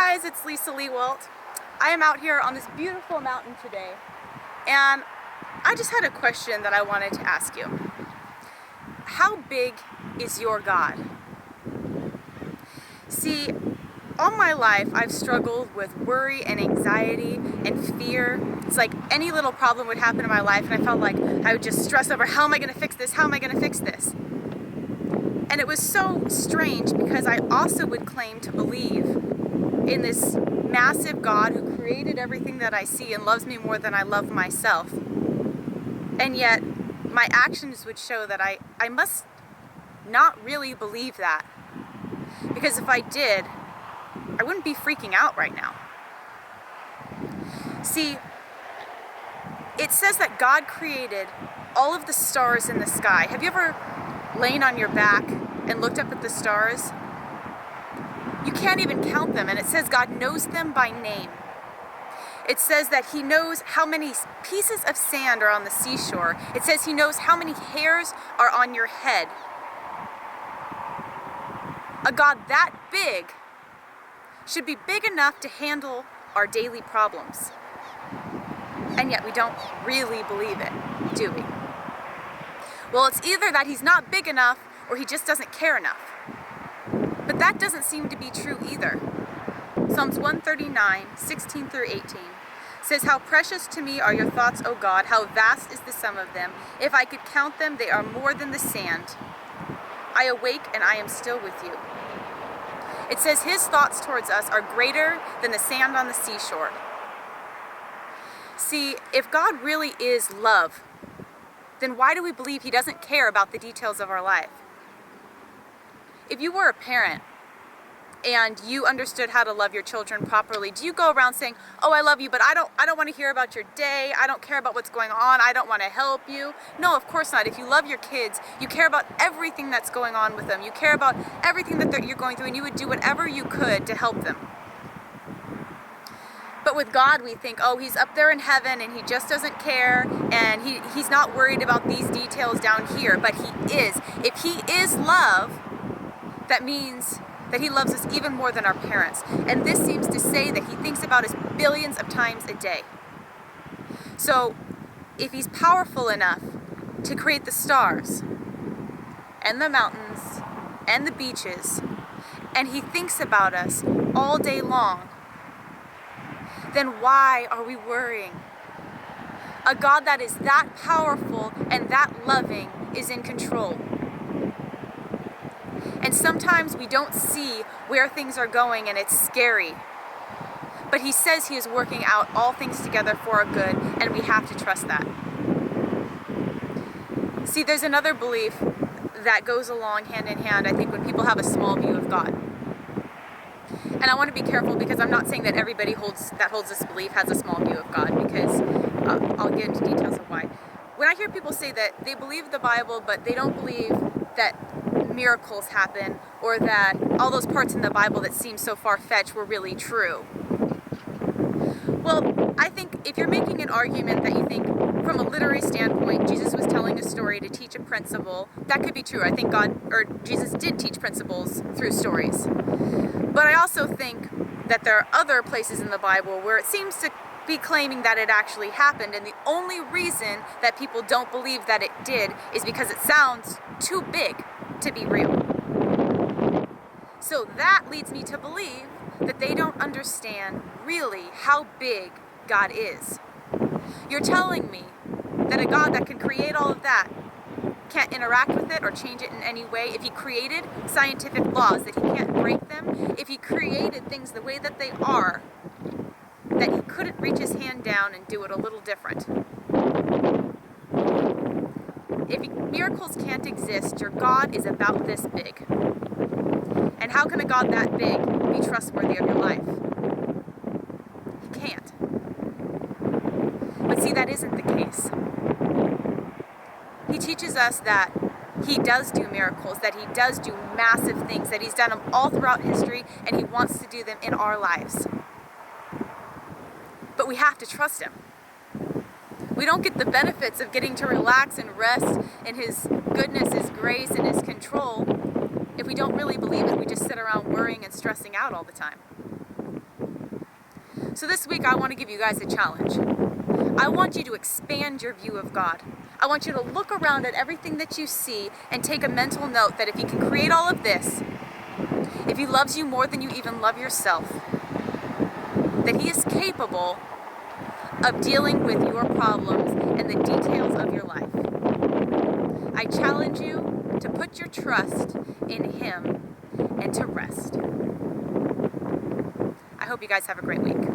guys, it's Lisa Lewalt. I am out here on this beautiful mountain today, and I just had a question that I wanted to ask you. How big is your God? See, all my life I've struggled with worry and anxiety and fear. It's like any little problem would happen in my life and I felt like I would just stress over, how am I going to fix this? How am I going to fix this? And it was so strange because I also would claim to believe in this massive God who created everything that I see and loves me more than I love myself. And yet my actions would show that I must not really believe that. Because if I did, I wouldn't be freaking out right now. See, it says that God created all of the stars in the sky. Have you ever lain on your back and looked up at the stars? You can't even count them, and it says God knows them by name. It says that He knows how many pieces of sand are on the seashore. It says He knows how many hairs are on your head. A God that big should be big enough to handle our daily problems. And yet we don't really believe it, do we? Well, it's either that He's not big enough or He just doesn't care enough. But that doesn't seem to be true either. Psalms 139, 16 through 18 says, "How precious to me are your thoughts, O God, how vast is the sum of them. If I could count them, they are more than the sand. I awake and I am still with you." It says His thoughts towards us are greater than the sand on the seashore. See, if God really is love, then why do we believe He doesn't care about the details of our life? If you were a parent and you understood how to love your children properly, do you go around saying, "Oh, I love you, but I don't want to hear about your day. I don't care about what's going on. I don't want to help you"? No, of course not. If you love your kids, you care about everything that's going on with them. You care about everything that you're going through, and you would do whatever you could to help them. But with God, we think, oh, He's up there in heaven and He just doesn't care, and He's not worried about these details down here, but He is. If He is love, that means that He loves us even more than our parents. And this seems to say that He thinks about us billions of times a day. So if He's powerful enough to create the stars and the mountains and the beaches, and He thinks about us all day long, then why are we worrying? A God that is that powerful and that loving is in control. And sometimes we don't see where things are going and it's scary. But He says He is working out all things together for our good, and we have to trust that. See, there's another belief that goes along hand in hand, I think, when people have a small view of God. And I want to be careful because I'm not saying that everybody holds this belief has a small view of God, because I'll get into details of why. When I hear people say that they believe the Bible, but they don't believe that miracles happen, or that all those parts in the Bible that seem so far-fetched were really true. Well, I think if you're making an argument that you think from a literary standpoint, Jesus was telling a story to teach a principle, that could be true. I think Jesus did teach principles through stories. But I also think that there are other places in the Bible where it seems to be claiming that it actually happened, and the only reason that people don't believe that it did is because it sounds too big to be real. So that leads me to believe that they don't understand really how big God is. You're telling me that a God that can create all of that can't interact with it or change it in any way? If He created scientific laws, that He can't break them? If He created things the way that they are, that He couldn't reach His hand down and do it a little different? If miracles can't exist, your God is about this big. And how can a God that big be trustworthy of your life? He can't. But see, that isn't the case. He teaches us that He does do miracles, that He does do massive things, that He's done them all throughout history, and He wants to do them in our lives. But we have to trust Him. We don't get the benefits of getting to relax and rest in His goodness, His grace, and His control if we don't really believe it. We just sit around worrying and stressing out all the time. So this week I want to give you guys a challenge. I want you to expand your view of God. I want you to look around at everything that you see and take a mental note that if he can create all of this, if he loves you more than you even love yourself, that he is capable of dealing with your problems and the details of your life. I challenge you to put your trust in him and to rest. I hope you guys have a great week.